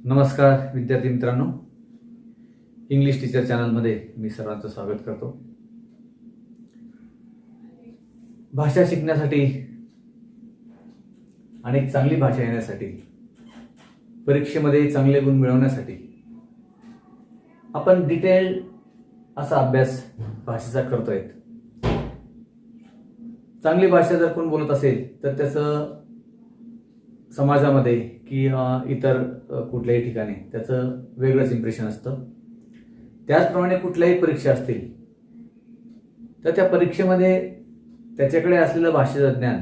नमस्कार विद्यार्थी मित्रांनो, इंग्लिश टीचर चॅनलमध्ये मी सर्वांचं स्वागत करतो. भाषा शिकण्यासाठी आणि एक चांगली भाषा येण्यासाठी, परीक्षेमध्ये चांगले गुण मिळवण्यासाठी आपण डिटेल असा अभ्यास भाषेचा करतोय. चांगली भाषा जर कोण बोलत असेल तर त्याचं समाजामध्ये की इतर कुठल्याही ठिकाणी त्याचं वेगळंच इम्प्रेशन असतं. त्याचप्रमाणे कुठल्याही परीक्षा असतील तर त्या परीक्षेमध्ये त्याच्याकडे असलेलं भाषेचं ज्ञान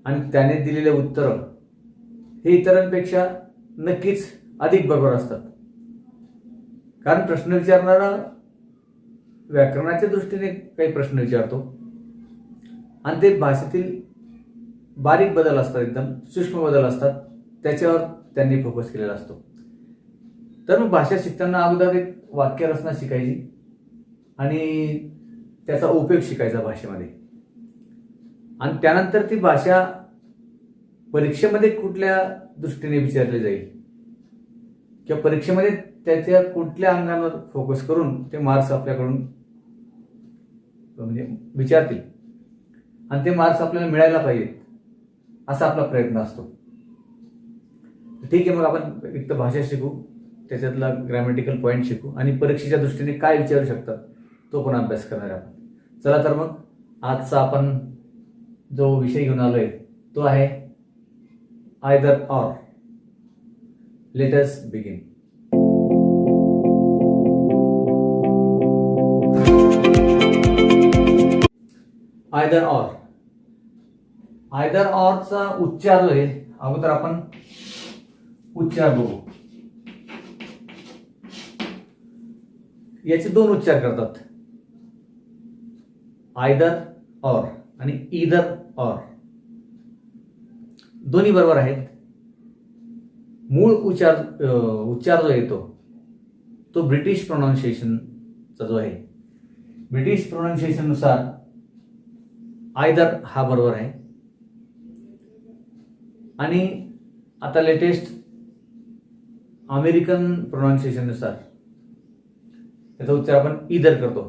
आणि त्याने दिलेले उत्तर हे इतरांपेक्षा नक्कीच अधिक बरोबर असतात. कारण प्रश्न विचारणारा व्याकरणाच्या दृष्टीने काही प्रश्न विचारतो आणि ते भाषेतील बारीक बदल असतात, एकदम सूक्ष्म बदल असतात, त्याच्यावर त्यांनी फोकस केलेला असतो. तर मग भाषा शिकताना अगोदर एक वाक्यरचना शिकायची आणि त्याचा उपयोग शिकायचा भाषेमध्ये, आणि त्यानंतर ती भाषा परीक्षेमध्ये कुठल्या दृष्टीने विचारली जाईल किंवा परीक्षेमध्ये त्याच्या कुठल्या अंगावर फोकस करून ते मार्क्स आपल्याकडून म्हणजे विचारतील आणि ते मार्क्स आपल्याला मिळायला पाहिजेत असा आपला प्रयत्न असतो. ठीक आहे, मग आपण एक तर भाषा शिकू, त्याच्यातला ग्रॅमॅटिकल पॉईंट शिकू आणि परीक्षेच्या दृष्टीने काय विचारू शकतात तो पण अभ्यास करणार आपण. चला तर मग आजचा आपण जो विषय घेऊन आलोय तो आहे either or. Let us begin. Either or. Either ऑरचा उच्चार जो आहे, अगोदर आपण उच्चार बघू. याचे दोन उच्चार करतात, आयदर ऑर आणि ईदर ऑर. दोन्ही बरोबर आहेत. मूळ उच्चार जो येतो तो ब्रिटिश प्रोनाउन्सिएशनचा जो आहे, ब्रिटिश प्रोनाउन्सिएशन नुसार आयदर हा बरोबर आहे. आणि आता लेटेस्ट अमेरिकन प्रोनाउन्सिएशन नुसार त्याचा उच्चार आपण ईदर करतो.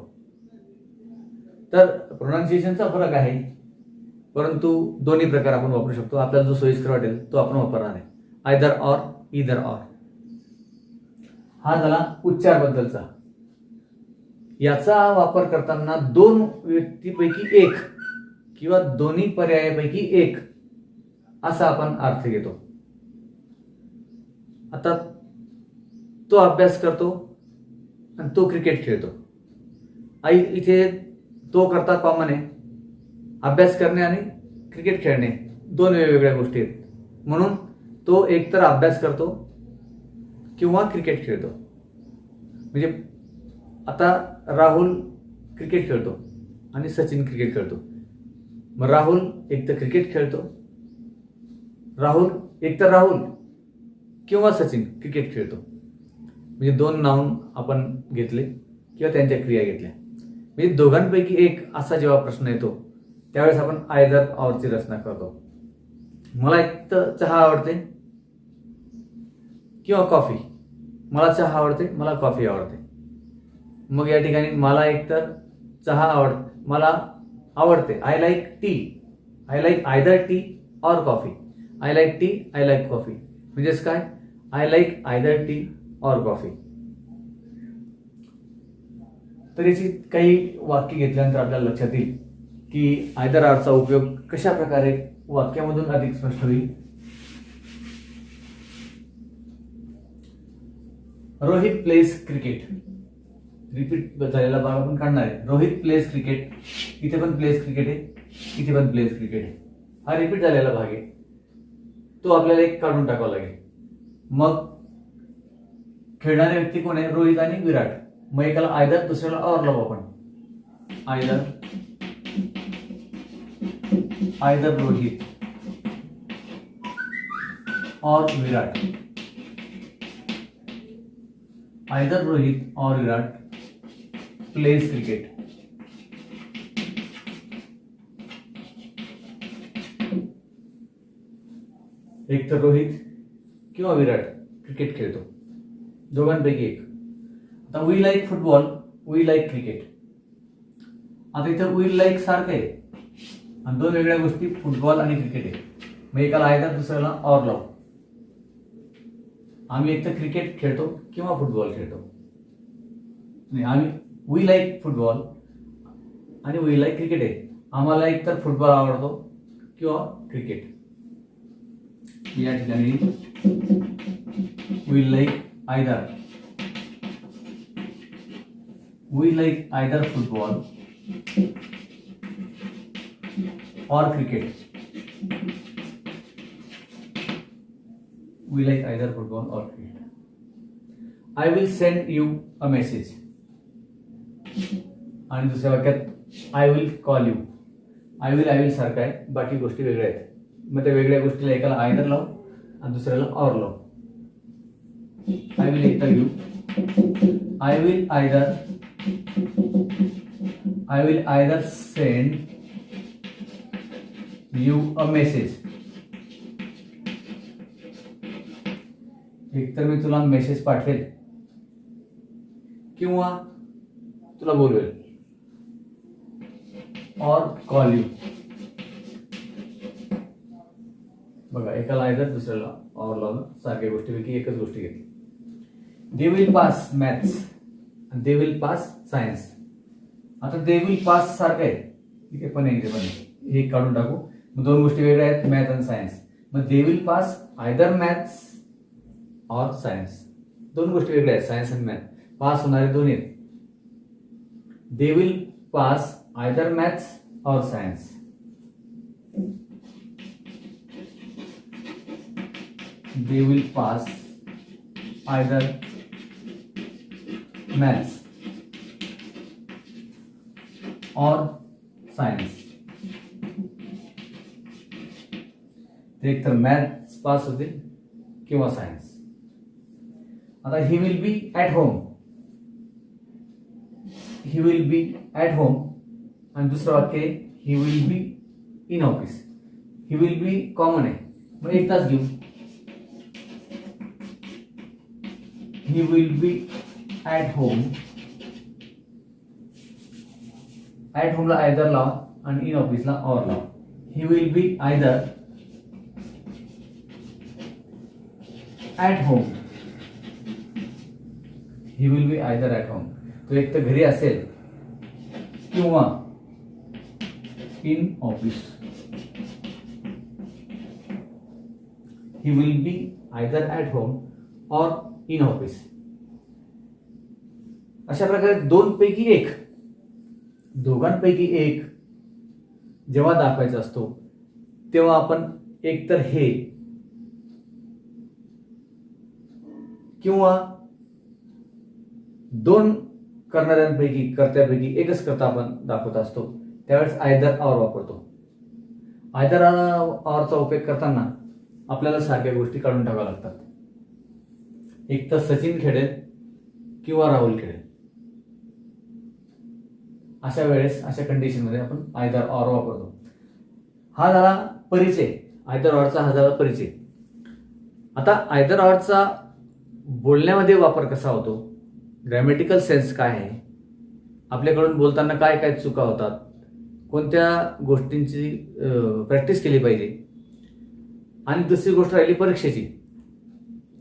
तर प्रोनाउन्सिएशनचा फरक आहे, परंतु दोन्ही प्रकार आपण वापरू शकतो. आपल्याला जो सोयीस्कर वाटेल तो आपण वापरणार आहे. Either or, either or. हा झाला उच्चारबद्दलचा. याचा वापर करताना दोन व्यक्तीपैकी एक किंवा दोन्ही पर्यायापैकी एक असा आपण अर्थ घेतो. आता तो अभ्यास करतो आणि तो क्रिकेट खेळतो. इथे तो करता कामा नये. अभ्यास करणे आणि क्रिकेट खेळणे दोन वेगवेगळ्या गोष्टी आहेत. म्हणून तो एकतर अभ्यास करतो किंवा क्रिकेट खेळतो. म्हणजे आता राहुल क्रिकेट खेळतो आणि सचिन क्रिकेट खेळतो. मग राहुल एकतर क्रिकेट खेळतो, एकतर राहुल किंवा सचिन क्रिकेट खेळतो. म्हणजे दोन नाउन आपण घेतले किंवा त्यांच्या क्रिया घेतल्या. म्हणजे दोघांपैकी एक असा जेव्हा प्रश्न येतो त्यावेळेस आपण आयदर ऑरची रचना करतो. मला एक तर चहा आवडते किंवा कॉफी. मला चहा आवडते, मला कॉफी आवडते. मग या ठिकाणी मला एकतर चहा मला आवडते, I like tea. I like either T or coffee. I like tea, I like coffee. म्हणजेच काय, I like either T or coffee. तर याची काही वाक्य घेतल्यानंतर आपल्याला लक्षात येईल की आयदर ऑरचा उपयोग कशा प्रकारे वाक्यामधून अधिक स्पष्ट होईल. Rohit pledge cricket. रिपीट झालेला भाग आपण काढणार आहे. Rohit pledge cricket. इथे पण प्लेज क्रिकेट आहे, इथे पण प्लेज क्रिकेट आहे. हा रिपीट झालेला भाग आहे, तो आपल्याला एक काढून टाकावा लागेल. मग खेळणारे व्यक्ती कोण आहे, रोहित आणि विराट. मग एकाला आयदर, दुसऱ्याला ऑर लावू आपण. आयदर रोहित और विराट. आयदर रोहित और विराट प्लेज क्रिकेट. एक तर रोहित किंवा विराट क्रिकेट खेळतो, दोघांपैकी एक. आता we like football, we like cricket. आता इथं वी लाईक सारखं आहे आणि दोन वेगळ्या गोष्टी फुटबॉल आणि क्रिकेट आहे. मग एकाला आयदर दुसऱ्याला ऑर लाव. आम्ही एक तर क्रिकेट खेळतो किंवा फुटबॉल खेळतो. नाही, आम्ही वी लाईक फुटबॉल आणि वी लाईक क्रिकेट आहे. आम्हाला एक तर फुटबॉल आवडतो किंवा क्रिकेट. या ठिकाणी we like either, we like either football or cricket. We like either football or cricket. I will send you a message. आणि दुसऱ्या वाक्यात I will call you. I will सारखं आहे, बाकी गोष्टी वेगळ्या आहेत. मग त्या वेगळ्या गोष्टीला एकाला आयदर लाव आणि दुसऱ्याला ऑर लाव. I will tell you. I will either send you a message. एक तर मी तुला मेसेज पाठवेल किंवा तुला बोलवेल, और कॉल यू. बघा, एकाला आयदर दुसऱ्याला और लावलं, सारख्या गोष्टीपैकी एकच गोष्टी घेतली. दे विल पास मॅथ्स आणि दे विल पास सायन्स. आता दे विल पास सारखं आहे, ठीक आहे, पण हे काढून टाकू. मग दोन गोष्टी वेगळ्या आहेत, मॅथ आणि सायन्स. मग दे विल पास आयदर मॅथ्स और सायन्स. दोन गोष्टी वेगळ्या आहेत, सायन्स आणि मॅथ. पास होणारे दोन्ही आहेत. They will pass either maths और science. They will pass either maths और सायन्स. ते एक तर मॅथ्स पास होतील किंवा सायन्स. आता he will be at home, he will be at home आणि दुसरं वाक्य he will be in office. He will be common आहे, मग एक तास घेऊ. He will be at home. At होमला आयदर लावा आणि इन ऑफिसला ऑर लावा. He will be either at home. He will be either at home. तो एक तर घरी असेल किंवा in office. He will be either at home or in office. अशा प्रकारे दोनपैकी एक, दोघांपैकी एक जेव्हा दाखवायचा असतो तेव्हा आपण एकतर हे किंवा दोन करणाऱ्यांपैकी, कर्त्यापैकी एकच करता आपण दाखवत असतो, त्यावेळेस आयदर ऑर वापरतो. आयदर ऑरचा उपयोग करताना आपल्याला सारख्या गोष्टी काढून टाकाव्या लागतात. एक तर सचिन खेळेल किंवा राहुल खेळेल. अशा वेळेस, अशा कंडिशनमध्ये आपण आयदर ऑर वापरतो. हा झाला परिचय, आयदर ऑरचा हा झाला परिचय. आता आयदर ऑरचा बोलण्यामध्ये वापर कसा होतो, ग्रॅमॅटिकल सेन्स काय आहे, आपल्याकडून बोलताना काय काय चुका होतात, कोणत्या गोष्टींची प्रॅक्टिस केली पाहिजे. आणि दुसरी गोष्ट राहिली परीक्षेची.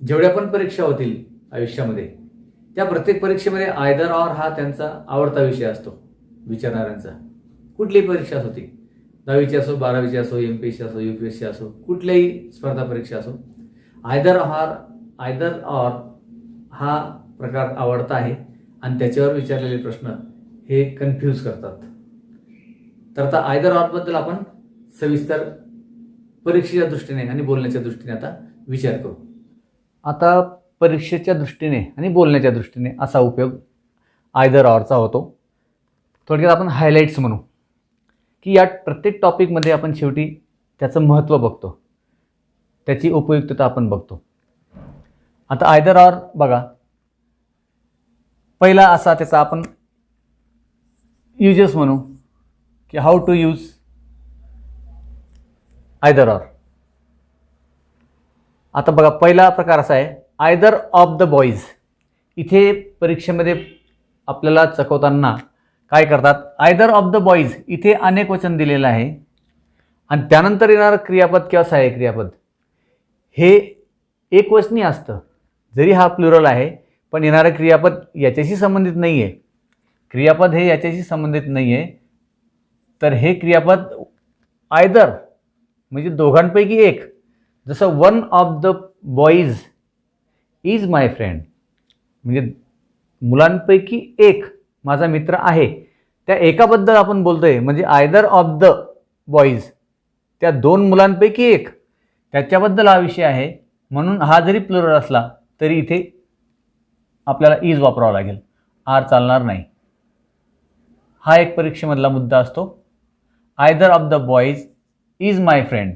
जेवढ्या पण परीक्षा होतील आयुष्यामध्ये, त्या प्रत्येक परीक्षेमध्ये आयदर ऑर हा त्यांचा आवडता विषय असतो विचारणाऱ्यांचा. कुठलीही परीक्षा असो, ती 10वीची असो, 12वीची असो, MPSC असो, UPSC असो, कुठल्याही स्पर्धा परीक्षा असो, आयदर ऑर हा प्रकार आवडता आहे आणि त्याच्यावर विचारलेले प्रश्न हे कन्फ्यूज करतात. तर आता आयदर ऑर बद्दल आपण सविस्तर परीक्षेच्या दृष्टीने आणि बोलण्याच्या दृष्टीने आता विचार करू. आता परीक्षेच्या दृष्टीने आणि बोलण्याच्या दृष्टीने असा उपयोग आयदर ऑरचा होतो. थोडक्यात आपण हायलाइट्स म्हणू की या प्रत्येक टॉपिकमध्ये आपण शेवटी त्याचं महत्त्व बघतो, त्याची उपयुक्तता आपण बघतो. आता आयदर ऑर बघा, पहिला असा त्याचा आपण युजेस म्हणू की how to use either or. आता बघा, पहिला प्रकार असा आहे आयदर ऑफ द बॉईज. इथे परीक्षेमध्ये आपल्याला चकवताना काय करतात, आयदर ऑफ द बॉईज इथे अनेक वचन दिलेलं आहे आणि त्यानंतर येणारं क्रियापद किंवा सहाय्यक क्रियापद हे एकवचनी असतं. जरी हा प्लुरल आहे पण येणारं क्रियापद याच्याशी संबंधित नाही आहे. क्रियापद हे याच्याशी संबंधित नाही आहे, तर हे क्रियापद आयदर म्हणजे दोघांपैकी एक. जसं one of the boys is my friend, म्हणजे मुलांपैकी एक माझा मित्र आहे. त्या एकाबद्दल आपण बोलतोय, म्हणजे आयदर ऑफ द बॉईज, त्या दोन मुलांपैकी एक, त्याच्याबद्दल हा विषय आहे. म्हणून हा जरी प्लुरल असला तरी इथे आपल्याला इज वापरावा लागेल, आर चालणार नाही. हा एक परीक्षेमधला मुद्दा असतो. Either of the boys is my friend,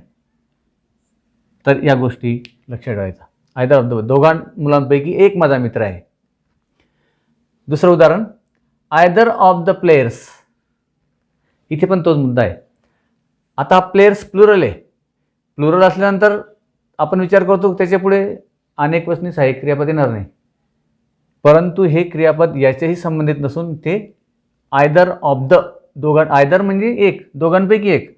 तर या गोष्टी लक्षात ठेवायचा. आयदर ऑफ द, दोघां मुलांपैकी एक माझा मित्र आहे. दुसरं उदाहरण, आयदर ऑफ द प्लेयर्स. इथे पण तोच मुद्दा आहे. आता प्लेयर्स प्लुरल आहे. प्लुरल असल्यानंतर आपण विचार करतो त्याच्या पुढे अनेक वचनी सहाय्यक क्रियापद येणार नाही, परंतु हे क्रियापद याच्याशी संबंधित नसून ते आयदर ऑफ द, आयदर म्हणजे एक, दोघांपैकी एक.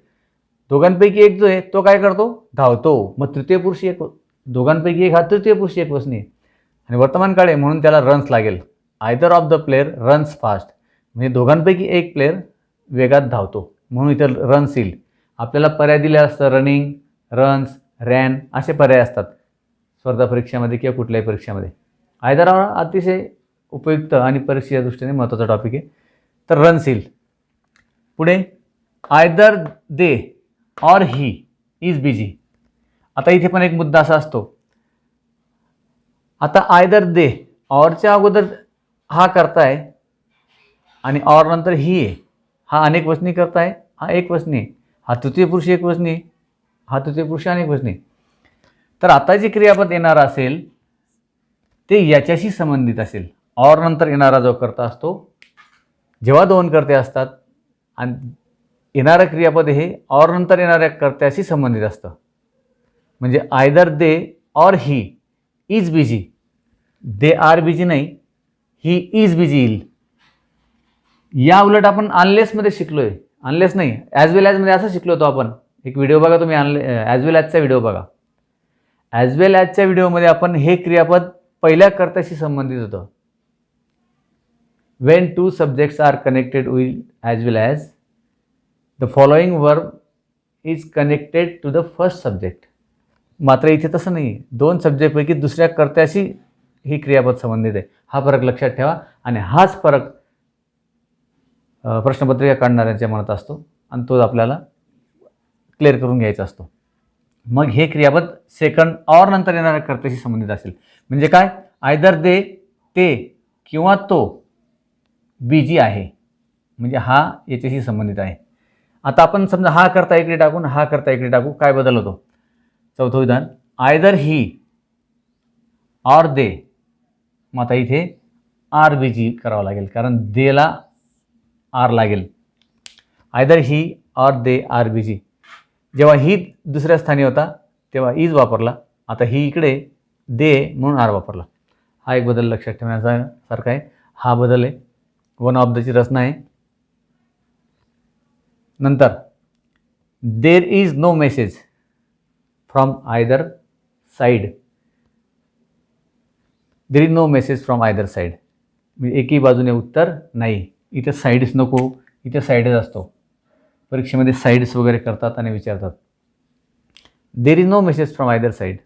दोघांपैकी एक जो आहे तो काय करतो, धावतो. मग तृतीय पुरुषी एक, दोघांपैकी एक हा तृतीय पुरुषी एक वचनी आहे आणि वर्तमान काळ आहे म्हणून त्याला रन्स लागेल. Either of the player runs fast, म्हणजे दोघांपैकी एक प्लेयर वेगात धावतो म्हणून इथं रन्स येईल. आपल्याला पर्याय दिले असतं रनिंग, रन्स, रॅन असे पर्याय असतात स्पर्धा परीक्षेमध्ये किंवा कुठल्याही परीक्षेमध्ये. आयदर हा अतिशय उपयुक्त आणि परीक्षेच्या दृष्टीने महत्त्वाचा टॉपिक आहे, तर रन्स येईल. पुढे either they or he is busy. आता इथे पण एक मुद्दा असा असतो, आता आयदर दे, ऑरच्या अगोदर हा करताय आणि ऑर नंतर ही आहे. हा अनेक वचनी करताय, हा एक वचनी, हा तृतीय पुरुष एक वचनी, हा तृतीय पुरुष अनेक वचनी. तर आता जे क्रियापद येणार असेल ते याच्याशी संबंधित असेल. ऑर नंतर येणारा जो कर्ता असतो, जेव्हा दोन कर्ते असतात आणि येणारं क्रियापद हे ऑर नंतर येणाऱ्या कर्त्याशी संबंधित असतं. म्हणजे either they or he is busy, they are busy नाही, ही इज बिझी येईल. या उलट आपण अनलेसमध्ये शिकलोय, अनलेस नाही ॲज वेल ॲजमध्ये असं शिकलो होतो आपण. एक व्हिडिओ बघा तुम्ही, ॲज वेल ॲजचा व्हिडिओ बघा. ॲज वेल ॲजच्या व्हिडिओमध्ये आपण हे क्रियापद पहिल्या कर्त्याशी संबंधित होतं. When two subjects are connected with as well as, the following verb is connected to the first subject. मात्र इथे तसं नाही, दोन सब्जेक्टपैकी दुसऱ्या कर्त्याशी ही क्रियापद संबंधित आहे. हा फरक लक्षात ठेवा आणि हाच फरक प्रश्नपत्रिका काढणाऱ्यांच्या मनात असतो आणि तो आपल्याला क्लिअर करून घ्यायचा असतो. मग हे क्रियापद सेकंड ऑर नंतर येणाऱ्या कर्त्याशी संबंधित असेल. म्हणजे काय, आयदर दे, ते किंवा तो बिझी आहे, म्हणजे हा याच्याशी संबंधित आहे. आता आपण समजा हा करता इकडे टाकून हा करता इकडे टाकू, काय बदल होतो. चौथं विधान, आयदर ही ऑर दे. मग आता इथे आर बिझी करावं लागेल कारण देला आर लागेल. Either he or they are busy. जेव्हा ही दुसऱ्या स्थानी होता तेव्हा इज वापरला, आता ही इकडे दे म्हणून आर वापरला. हा एक बदल लक्षात ठेवण्यासारखा आहे. हा बदल आहे, वन ऑफ दची रचना आहे. नंतर there is no message from either side. There is no message from either side, म्हणजे एकही बाजूने उत्तर नाही. इथे साईड्स नको, इथे साईडच असतो. परीक्षेमध्ये साईड्स वगैरे करतात आणि विचारतात. There is no message from either side,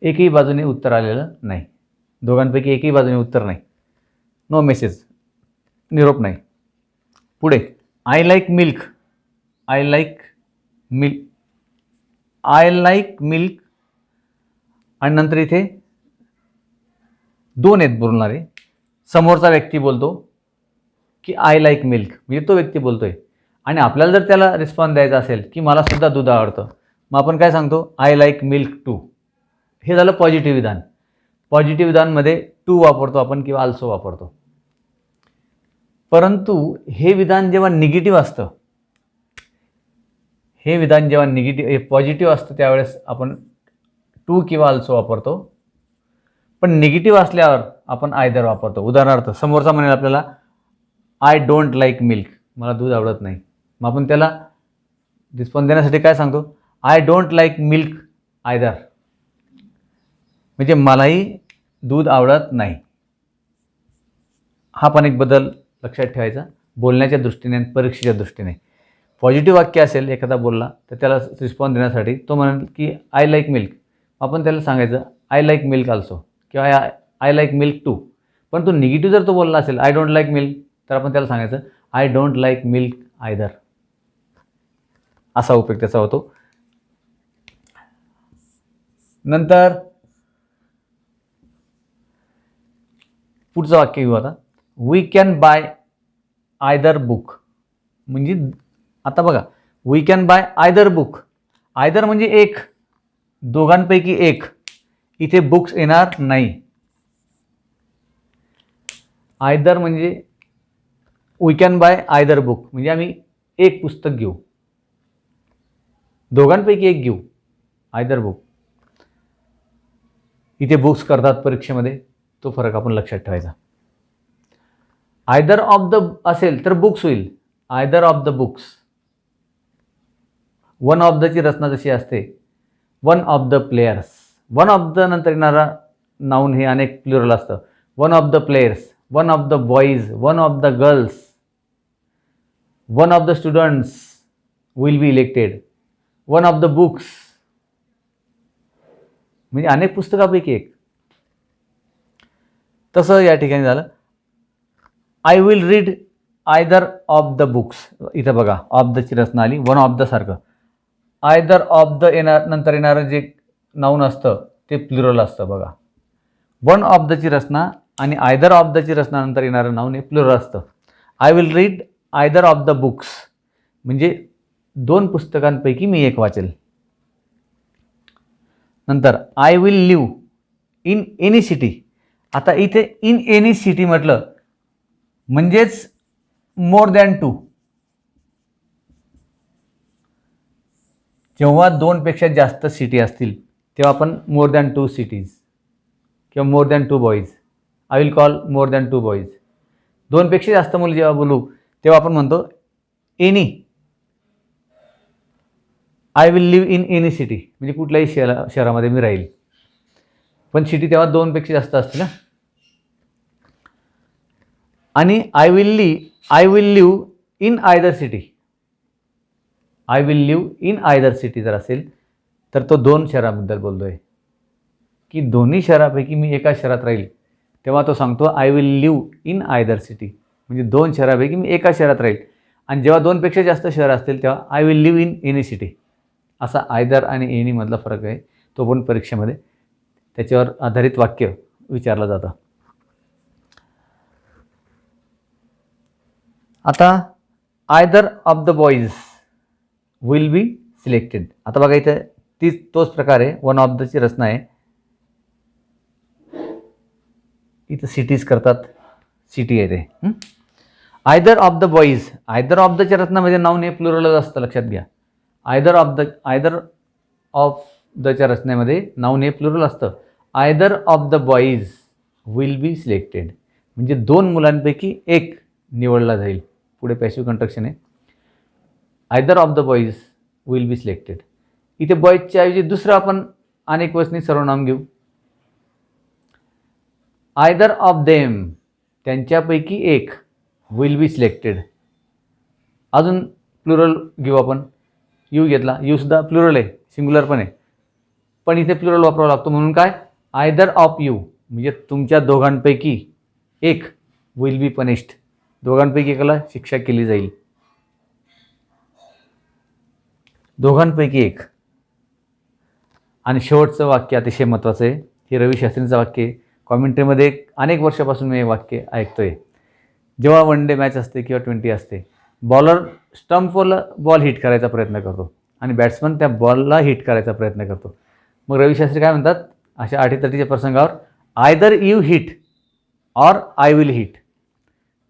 एकही बाजूने उत्तर आलेलं नाही. दोघांपैकी एकही बाजूने उत्तर नाही. नो मेसेज, निरोप नाही. पुढे I like milk, I like milk, I like milk आणि नंतर इथे दोन आहेत बोलणारे. समोरचा व्यक्ती बोलतो की आय लाईक मिल्क, म्हणजे तो व्यक्ती बोलतोय आणि आपल्याला जर त्याला रिस्पॉन्स द्यायचा असेल की मला सुद्धा दूध आवडतं, मग आपण काय सांगतो, आय लाईक मिल्क टू. हे झालं पॉझिटिव्ह विधान. पॉझिटिव्ह विधानमध्ये टू वापरतो आपण किंवा आल्सो वापरतो. परंतु हे विधान जेव्हा निगेटिव्ह असतं, हे विधान जेव्हा निगेटिव्ह पॉझिटिव्ह असतं त्यावेळेस आपण टू किंवा ऑल्सो वापरतो. पण निगेटिव्ह असल्यावर आपण आयदर वापरतो. उदाहरणार्थ समोरचा म्हणेल आपल्याला आय डोंट लाईक मिल्क, मला दूध आवडत नाही. मग आपण त्याला रिस्पॉन्स देण्यासाठी काय सांगतो, I don't like milk either, म्हणजे मलाही दूध आवडत नाही. हा पण एक बदल लक्षात ठेवायचा बोलण्याच्या दृष्टीने आणि परीक्षेच्या दृष्टीने. पॉझिटिव्ह वाक्य असेल एखादा बोलला तर त्याला रिस्पॉन्स देण्यासाठी तो म्हणेल की आय लाईक मिल्क, आपण त्याला सांगायचं आय लाईक मिल्क ऑल्सो किंवा आय लाईक मिल्क टू. पण तो निगेटिव्ह जर तो बोलला असेल आय डोंट लाईक मिल्क, तर आपण त्याला सांगायचं I don't like milk either. असा उपयोग त्याचा होतो. नंतर पुढचं वाक्य घेऊ आता. We can buy either book. म्हणजे आता बघा, we can buy either book. Either म्हणजे एक, दोघांपैकी एक. इथे बुक्स येणार नाही. आयदर म्हणजे we can buy either book म्हणजे आम्ही एक पुस्तक घेऊ, दोघांपैकी एक घेऊ, आयदर बुक. इथे बुक्स करतात परीक्षेमध्ये, तो फरक आपण लक्षात ठेवायचा. आयदर ऑफ द असेल तर बुक्स होईल, either of the books. One of the ची रचना जशी असते, one of the players. One of the नंतर येणारा नाऊन हे अनेक प्लुरल असतं. One of the players, one of the boys, one of the girls, one of the students will be elected, one of the books, म्हणजे अनेक पुस्तकापैकी एक. तसं या ठिकाणी झालं I will read either of the books. इथं बघा ऑफ द ची रचना आली, वन ऑफ द सारखं. आयदर ऑफ द नंतर येणारं जे नाऊन असतं ते प्लुरल असतं बघा. वन ऑफ द ची रचना आणि आयदर ऑफ द ची रचना नंतर येणारं नाऊन हे प्लुरल असतं. I will read either of the books म्हणजे दोन पुस्तकांपैकी मी एक वाचेल. नंतर I will live in any city. आता इथे इन एनी सिटी म्हटलं म्हणजेच मोर दॅन टू. जेव्हा दोनपेक्षा जास्त सिटी असतील तेव्हा आपण मोर दॅन टू सिटीज किंवा more than two boys, I will call more than two boys. दोनपेक्षा जास्त मुलं जेव्हा बोलू तेव्हा आपण म्हणतो any. I will live in any city म्हणजे कुठल्याही शहरामध्ये मी राहील. पण सिटी तेव्हा दोनपेक्षा जास्त असते ना. आणि I will live in either city. I will live in either city जर असेल तर तो दोन शहराबद्दल बोलतोय की दोन्ही शहरापैकी मी एका शहरात राहील, तेव्हा तो सांगतो I will live in either city म्हणजे दोन शहरापैकी मी एका शहरात राहील. आणि जेव्हा दोनपेक्षा जास्त शहर असतील तेव्हा I will live in any city. असा आयदर आणि एनी मधला फरक आहे, तो पण परीक्षेमध्ये त्याच्यावर आधारित वाक्य विचारलं जातं. आता either of the boys will be selected. आता बघा इथे तोच प्रकार आहे, वन ऑफ दची रचना आहे. इथं सिटीज करतात, सिटी आहे ते. Either of the boys, either of दच्या रचनामध्ये नाऊन हे प्लुरलच असतं, लक्षात घ्या. आयदर ऑफ दच्या रचनेमध्ये नाऊन हे प्लुरल असतं. Either of the boys will be selected म्हणजे दोन मुलांपैकी एक निवडला जाईल. पुढे पॅसिव्ह कंट्रक्शन आहे. Either of the boys will be selected. इथे बॉईजच्या ऐवजी दुसरं आपण अनेक वचनी सर्वनाम घेऊ. आयदर ऑफ देम त्यांच्यापैकी एक विल बी सिलेक्टेड. अजून प्लुरल घेऊ आपण. यू घेतला, यू सुद्धा प्लुरल आहे, सिंग्युलर पण आहे, पण इथे प्लुरल वापरावा लागतो. म्हणून काय आयदर ऑफ यू म्हणजे तुमच्या दोघांपैकी एक विल बी पनिश्ड. दोघांपैकी एकाला शिक्षा केली जाईल. दोघांपैकी एक. आणि शेवटचं वाक्य अतिशय महत्त्वाचं आहे. हे रवी शास्त्रींचं वाक्य आहे. कॉमेंट्रीमध्ये अनेक वर्षापासून मी हे वाक्य ऐकतोय. जेव्हा वन डे मॅच असते किंवा 20 असते, बॉलर स्टंपवर बॉल हिट करायचा प्रयत्न करतो आणि बॅट्समन त्या बॉलला हिट करायचा प्रयत्न करतो. मग रवी शास्त्री काय म्हणतात अशा अटीतटीच्या प्रसंगावर, either you hit or I will hit.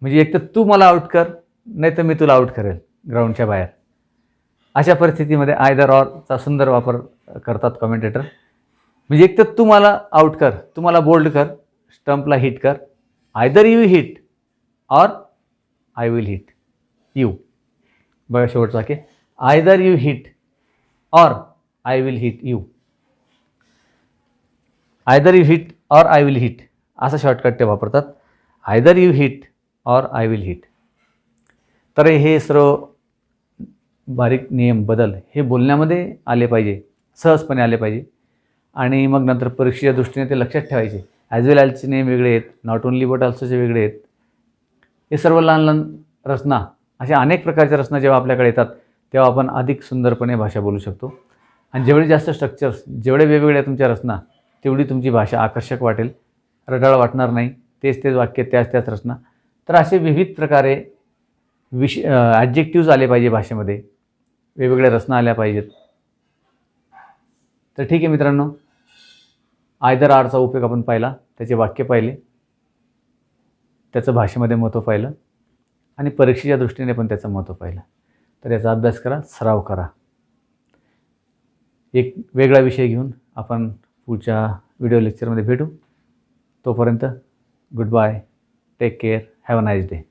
म्हणजे एक तर तू मला आऊट कर, नाही तर मी तुला आऊट करेल ग्राउंडच्या बाहेर. अशा परिस्थितीमध्ये आयदर ऑरचा सुंदर वापर करतात कॉमेंटेटर. म्हणजे एक तर तू मला आउट कर, तू मला बोल्ड कर, स्टंपला हिट कर. Either you hit or I will hit you. बघा शेवटचा वाक्य, either you hit or I will hit you. Either you hit or I will hit असा शॉर्टकट ते वापरतात. Either you hit or I will hit. तर हे सर्व बारीक नियम बदल हे बोलण्यामध्ये आले पाहिजे, सहजपणे आले पाहिजे. आणि मग नंतर परीक्षेच्या दृष्टीने ते लक्षात ठेवायचे. ॲज वेल ॲजचे नियम वेगळे आहेत, नॉट ओन्ली बट ऑल्सोचे वेगळे आहेत. हे सर्व लहान लहान रचना, अशा अनेक प्रकारच्या रचना जेव्हा आपल्याकडे येतात तेव्हा आपण अधिक सुंदरपणे भाषा बोलू शकतो. आणि जेवढे जास्त स्ट्रक्चर्स, जेवढे वेगवेगळ्या तुमच्या रचना, तेवढी तुमची भाषा आकर्षक वाटेल, रटाळ वाटणार नाही. तेच वाक्य, त्याच रचना. तर असे विविध प्रकारे ॲडजेक्टिव्ज आले पाहिजे भाषेमध्ये, वेगवेगळ्या रचना आल्या पाहिजेत. तर ठीक आहे मित्रांनो, आयदर आरचा उपयोग आपण पाहिला, त्याचे वाक्य पाहिले, त्याचं भाषेमध्ये महत्त्व पाहिलं आणि परीक्षेच्या दृष्टीने पण त्याचं महत्त्व पाहिलं. तर याचा अभ्यास करा, सराव करा. एक वेगळा विषय घेऊन आपण पुढच्या व्हिडिओ लेक्चरमध्ये भेटू. तोपर्यंत good bye, take care, have a nice day.